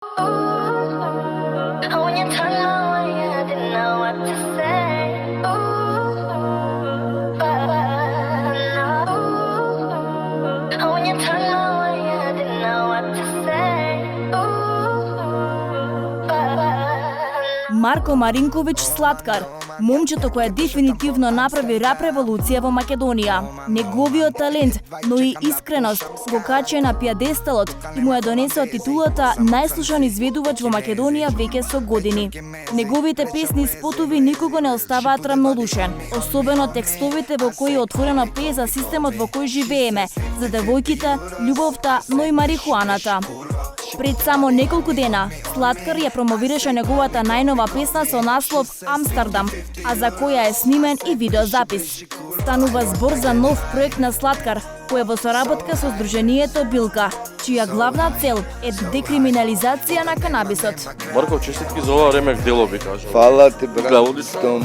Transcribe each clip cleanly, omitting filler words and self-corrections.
When you turn away, I didn't know what to say. When you turn away, I didn't know what to say. Марко Маринковиќ Слаткар, момчето кое дефинитивно направи рап револуција во Македонија. Неговиот талент, но и искреност го качи на пијадесталот и му ја донесео титулата најслушан изведувач во Македонија веќе со години. Неговите песни и спотови никого не оставаат рамнодушен, особено текстовите во кои отворено пее за системот во кој живееме, за девојките, љубовта, но и марихуаната. Пред само неколку дена, Слаткар ја промовираше неговата најнова песна со наслов Амстердам, а за која е снимен и видеозапис. Станува збор за нов проект на Слаткар, кој е во соработка со Сдруженијето Билка, чија главна цел е декриминализација на канабисот. Марко, честитки за ова ремек дело би кажал. Фала ти, братто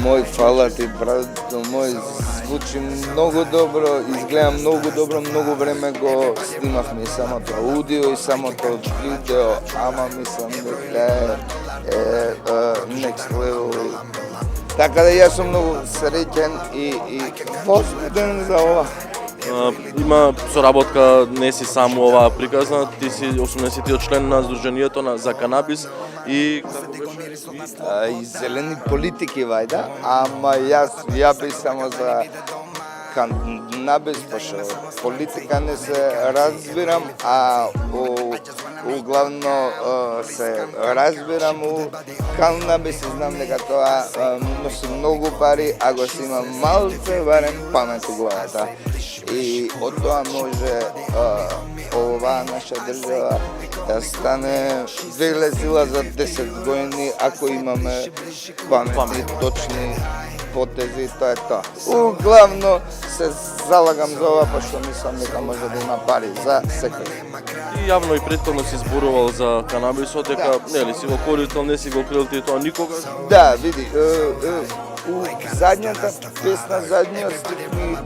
мој, фала ти, братто мој. Звучи многу добро, изгледа многу добро, многу време го снимавме и самото аудио и самото видео, ама мислам дека е next level. Така да јас сум многу среќен и возбуден за ова. Има соработка, не си само ова приказна, ти си 80-тиот член на Сдруженијето за канабис и и зелени политики вајда, ама ја би само за канабис, пошто политика не се разбирам, а углавно се разбирам у канабис и знам дека тоа носи многу пари, а го си има малце барем памет у главата. И од тоа може оваа наша држава да стане веле сила за 10 години, ако имаме памет и точни потези, тоа е тоа. Углавно се залагам за ова, пошто мислам дека може да има пари за секој. И јавно и претходно си зборувал за канабисот, дека нели си го корistил, не си го крил ти тоа никогаш? Да, види, у задњата песна, задниот стих ми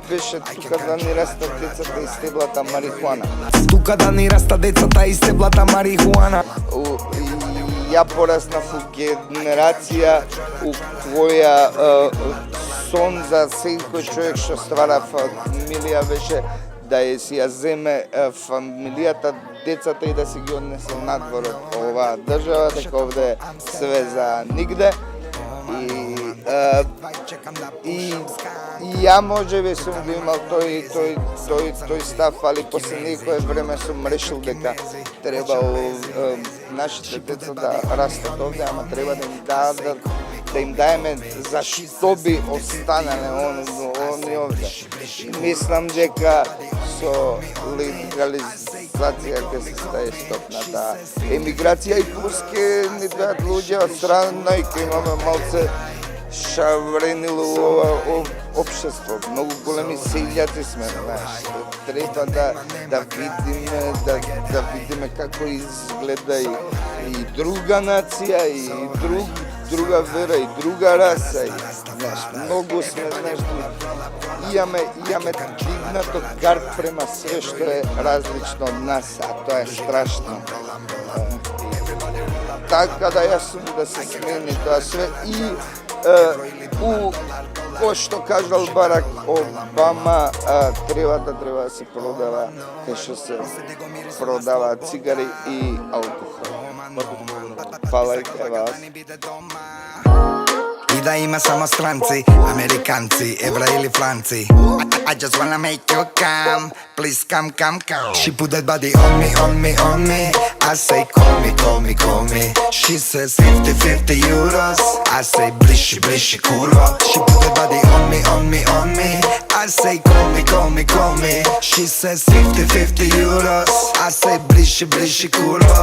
беше тука да ни растат децата и стеблата марихуана. Тука да ни растат децата и стеблата марихуана. Ја пораснав у генерација у која сон за секој човек што ствара фамилија беше да си ја земе фамилијата, децата и да си ги однесе надвор од оваа држава, дека овде све за нигде. И ја можеби сум го имал тој став, али после некое време сум решил дека треба нашите деца да растат овде, ама треба да им даеме зашто би останале они овде. Мислам дека со легализација ќе се стаи стоп на таа емиграција и плюс ке ни дојат луѓе од страна и ке имаме малце шавренило ова општество. Многу големи селјаци сме, знаеш. Треба да видиме како изгледа и друга нација, и друга вера, и друга раса. Знаеш, многу сме, знаеш, имаме дигнато гард према све што е различно од нас, а тоа е страшно. Така да јас сум да се смени тоа све и кој што кажал Барак Обама, треба да се продава кај што се продава цигари и алкохол. Фала и кај вас. И да има само странци, американци, евра или франци. I just wanna make you come, please come. She put that body on me. I say call me. She says 50 euros. I say blishi kurva. She put that body on me. I say call me. She says 50 euros. I say blishi kurva.